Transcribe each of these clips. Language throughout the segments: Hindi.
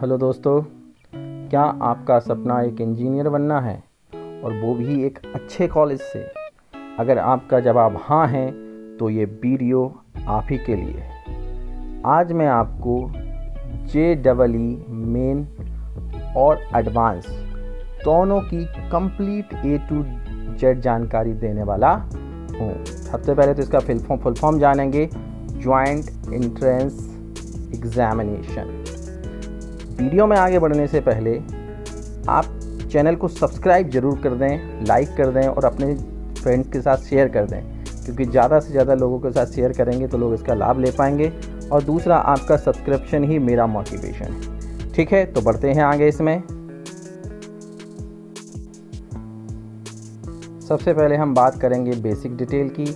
हेलो दोस्तों, क्या आपका सपना एक इंजीनियर बनना है और वो भी एक अच्छे कॉलेज से? अगर आपका जवाब हाँ है तो ये वीडियो आप ही के लिए है। आज मैं आपको JEE मेन और एडवांस दोनों की कंप्लीट A to Z जानकारी देने वाला हूँ। सबसे पहले तो इसका फुल फॉर्म जानेंगे, जॉइंट एंट्रेंस एग्जामिनेशन। वीडियो में आगे बढ़ने से पहले आप चैनल को सब्सक्राइब ज़रूर कर दें, लाइक कर दें और अपने फ्रेंड्स के साथ शेयर कर दें, क्योंकि ज़्यादा से ज़्यादा लोगों के साथ शेयर करेंगे तो लोग इसका लाभ ले पाएंगे। और दूसरा, आपका सब्सक्रिप्शन ही मेरा मोटिवेशन है। ठीक है, तो बढ़ते हैं आगे। इसमें सबसे पहले हम बात करेंगे बेसिक डिटेल की।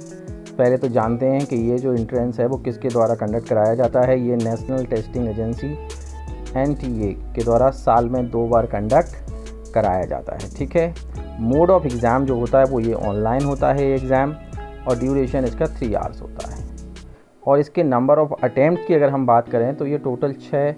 पहले तो जानते हैं कि ये जो एंट्रेंस है वो किसके द्वारा कंडक्ट कराया जाता है। ये नेशनल टेस्टिंग एजेंसी NTA के द्वारा साल में 2 बार कंडक्ट कराया जाता है। ठीक है, मोड ऑफ एग्ज़ाम जो होता है वो ये ऑनलाइन होता है एग्ज़ाम, और ड्यूरेशन इसका 3 आवर्स होता है। और इसके नंबर ऑफ़ अटैम्प्ट की अगर हम बात करें तो ये टोटल 6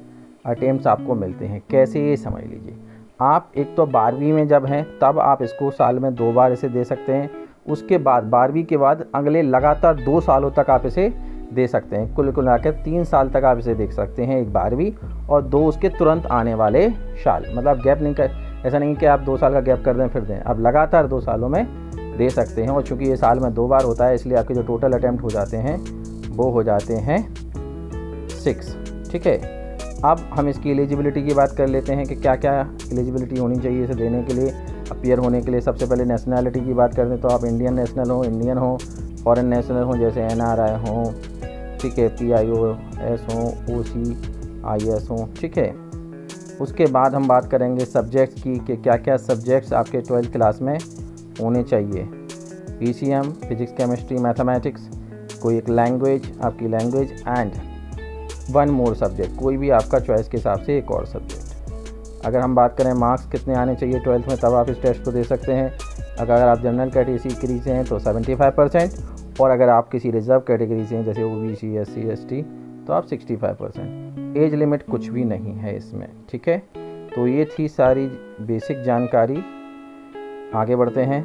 अटैम्प्ट्स आपको मिलते हैं। कैसे, ये समझ लीजिए। आप एक तो 12वीं में जब हैं तब आप इसको साल में 2 बार इसे दे सकते हैं। उसके बाद 12वीं के बाद अगले लगातार 2 सालों तक आप इसे दे सकते हैं। कुल मिलाकर 3 साल तक आप इसे देख सकते हैं, एक 12वीं और 2 उसके तुरंत आने वाले साल। मतलब गैप नहीं कर, ऐसा नहीं कि आप 2 साल का गैप कर दें फिर दें, आप लगातार 2 सालों में दे सकते हैं। और चूँकि ये साल में 2 बार होता है, इसलिए आपके जो टोटल अटैम्प्ट हो जाते हैं वो हो जाते हैं 6। ठीक है, अब हम इसकी एलिजिबिलिटी की बात कर लेते हैं कि क्या क्या एलिजिबिलिटी होनी चाहिए इसे देने के लिए, अपीयर होने के लिए। सबसे पहले नेशनैलिटी की बात करते हैं तो आप इंडियन नेशनल हो, इंडियन हो, फॉरेन नेशनल हो जैसे NRI हो, ठीक है, PIOS हो, OCIS हो। ठीक है, उसके बाद हम बात करेंगे सब्जेक्ट्स की कि क्या क्या सब्जेक्ट्स आपके 12th क्लास में होने चाहिए। PCM फिजिक्स केमिस्ट्री मैथमेटिक्स, कोई एक लैंग्वेज, आपकी लैंग्वेज, एंड 1 मोर सब्जेक्ट, कोई भी आपका चॉइस के हिसाब से एक और सब्जेक्ट। अगर हम बात करें मार्क्स कितने आने चाहिए 12th में, तब आप इस टेस्ट को दे सकते हैं। अगर आप जनरल कैटेगरी से हैं तो 75%, और अगर आप किसी रिजर्व कैटेगरी से हैं जैसे OBC SC ST तो आप 65%। एज लिमिट कुछ भी नहीं है इसमें। ठीक है, तो ये थी सारी बेसिक जानकारी। आगे बढ़ते हैं।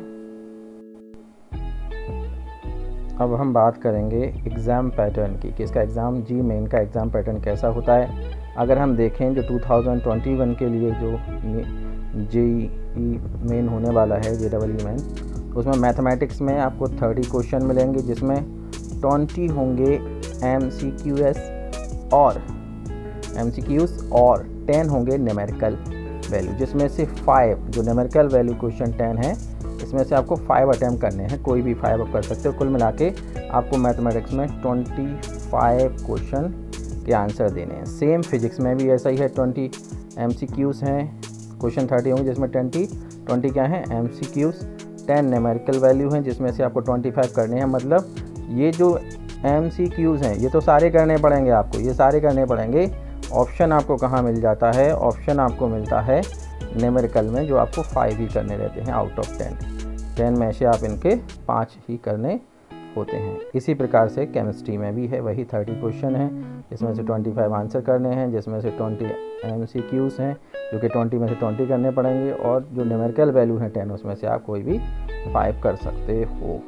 अब हम बात करेंगे एग्ज़ाम पैटर्न की कि इसका एग्ज़ाम JEE मेन का एग्ज़ाम पैटर्न कैसा होता है। अगर हम देखें जो 2021 के लिए जो JEE मेन होने वाला है, JEE मेन, उसमें मैथमेटिक्स में आपको 30 क्वेश्चन मिलेंगे, जिसमें 20 होंगे MCQs और 10 होंगे न्यूमेरिकल वैल्यू, जिसमें से 5 जो न्यूमेरिकल वैल्यू क्वेश्चन 10 है, इसमें से आपको 5 अटैम्प्ट करने हैं। कोई भी 5 आप कर सकते हो। कुल मिला के आपको मैथमेटिक्स में 25 क्वेश्चन के आंसर देने हैं। सेम फिजिक्स में भी ऐसा ही है, 20 MCQs हैं, क्वेश्चन 30 होंगे, जिसमें 20 क्या हैं MCQs, 10 न्यूमेरिकल वैल्यू हैं, जिसमें से आपको 25 करने हैं। मतलब ये जो MCQs हैं ये तो सारे करने पड़ेंगे आपको, ये सारे करने पड़ेंगे। ऑप्शन आपको कहाँ मिल जाता है? ऑप्शन आपको मिलता है न्यूमेरिकल में, जो आपको 5 ही करने रहते हैं आउट ऑफ 10 में से आप इनके 5 ही करने होते हैं। इसी प्रकार से केमिस्ट्री में भी है, वही 30 क्वेश्चन हैं, जिसमें से 25 आंसर करने हैं, जिसमें से 20 MCQs हैं, जो कि 20 में से 20 करने पड़ेंगे, और जो न्यूमेरिकल वैल्यू है 10, उसमें से आप कोई भी 5 कर सकते हो।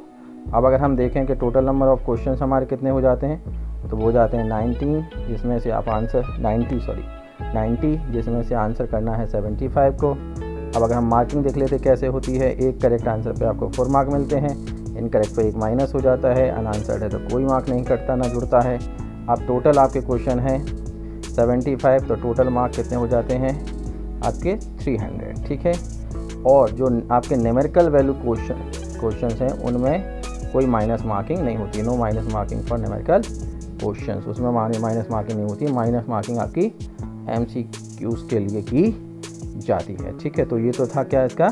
अब अगर हम देखें कि टोटल नंबर ऑफ़ क्वेश्चन हमारे कितने हो जाते हैं, तो वो हो जाते हैं 90, जिसमें से आप आंसर 90, जिसमें से आंसर करना है 75 को। अब अगर हम मार्किंग देख लेते कैसे होती है, एक करेक्ट आंसर पे आपको 4 मार्क मिलते हैं, इनकरेक्ट पे 1 माइनस हो जाता है, अनआंसर्ड है तो कोई मार्क नहीं कटता ना जुड़ता है। अब टोटल आपके क्वेश्चन हैं 75, तो टोटल मार्क कितने हो जाते हैं आपके 300। ठीक है, और जो आपके न्यूमेरिकल वैल्यू क्वेश्चन हैं उनमें कोई माइनस मार्किंग नहीं होती, no minus marking for numerical questions, उसमें माइनस मार्किंग नहीं होती। माइनस मार्किंग आपकी MCQs के लिए की जाती है। ठीक है, तो ये तो था क्या इसका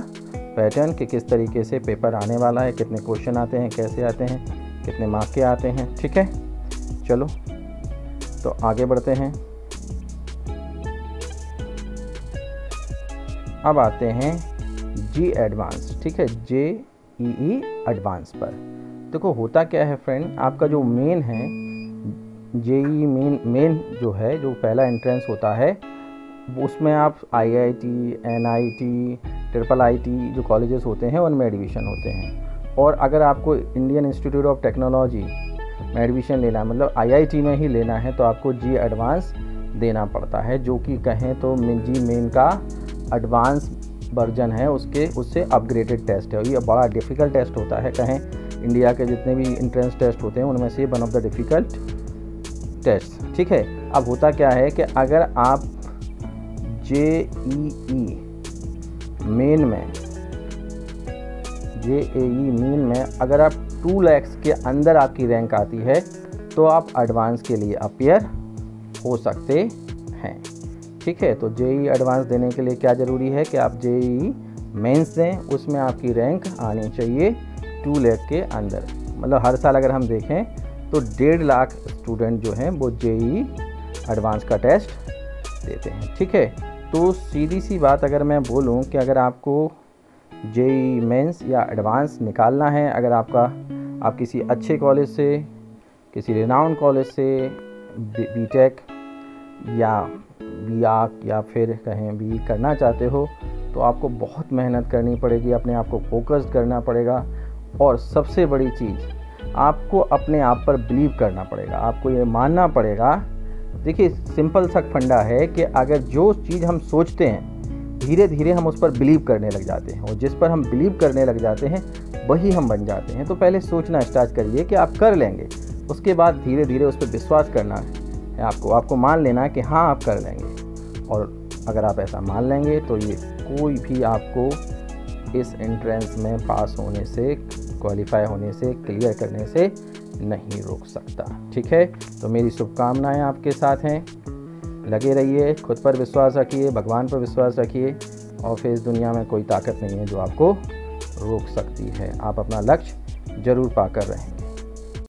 पैटर्न कि किस तरीके से पेपर आने वाला है, कितने क्वेश्चन आते हैं, कैसे आते हैं, कितने मार्क के आते हैं। ठीक है, चलो तो आगे बढ़ते हैं। अब आते हैं JEE एडवांस। ठीक है, JEE एडवांस पर देखो होता क्या है फ्रेंड, आपका जो मेन है JEE मेन जो है, जो पहला एंट्रेंस होता है उसमें आप IIT, NIT, IIIT जो कॉलेजेस होते हैं उनमें एडमिशन होते हैं। और अगर आपको इंडियन इंस्टीट्यूट ऑफ टेक्नोलॉजी में एडमिशन लेना है, मतलब IIT में ही लेना है, तो आपको जी एडवांस देना पड़ता है, जो कि कहें तो जी मेन का एडवांस वर्जन है, उससे अपग्रेडेड टेस्ट है। और ये बड़ा डिफ़िकल्ट टेस्ट होता है, कहें इंडिया के जितने भी एंट्रेंस टेस्ट होते हैं उनमें से one of the difficult test. ठीक है, अब होता क्या है कि अगर आप JEE मेन में अगर आप 2 लाख के अंदर आपकी रैंक आती है तो आप एडवांस के लिए अपीयर हो सकते हैं। ठीक है, तो JEE एडवांस देने के लिए क्या ज़रूरी है कि आप JEE मेंस दें, उसमें आपकी रैंक आनी चाहिए 2 लाख के अंदर। मतलब हर साल अगर हम देखें तो 1.5 लाख स्टूडेंट जो हैं वो JEE एडवांस का टेस्ट देते हैं। ठीक है, तो सीधी सी बात अगर मैं बोलूं कि अगर आपको JEE मेंस या एडवांस निकालना है, अगर आप किसी अच्छे कॉलेज से, किसी रिनाउंड कॉलेज से BTech या BArch या फिर कहें BE करना चाहते हो, तो आपको बहुत मेहनत करनी पड़ेगी, अपने आप को फोकस्ड करना पड़ेगा। और सबसे बड़ी चीज़, आपको अपने आप पर बिलीव करना पड़ेगा, आपको ये मानना पड़ेगा। देखिए, सिंपल सा फंडा है कि अगर जो चीज़ हम सोचते हैं धीरे धीरे हम उस पर बिलीव करने लग जाते हैं, और जिस पर हम बिलीव करने लग जाते हैं वही हम बन जाते हैं। तो पहले सोचना स्टार्ट करिए कि आप कर लेंगे, उसके बाद धीरे धीरे उस पर विश्वास करना है आपको मान लेना कि हाँ आप कर लेंगे। और अगर आप ऐसा मान लेंगे तो ये कोई भी आपको इस एंट्रेंस में पास होने से, क्वालिफाई होने से, क्लियर करने से नहीं रोक सकता। ठीक है, तो मेरी शुभकामनाएं आपके साथ हैं। लगे रहिए, खुद पर विश्वास रखिए, भगवान पर विश्वास रखिए, और फिर इस दुनिया में कोई ताकत नहीं है जो आपको रोक सकती है। आप अपना लक्ष्य जरूर पाकर रहेंगे।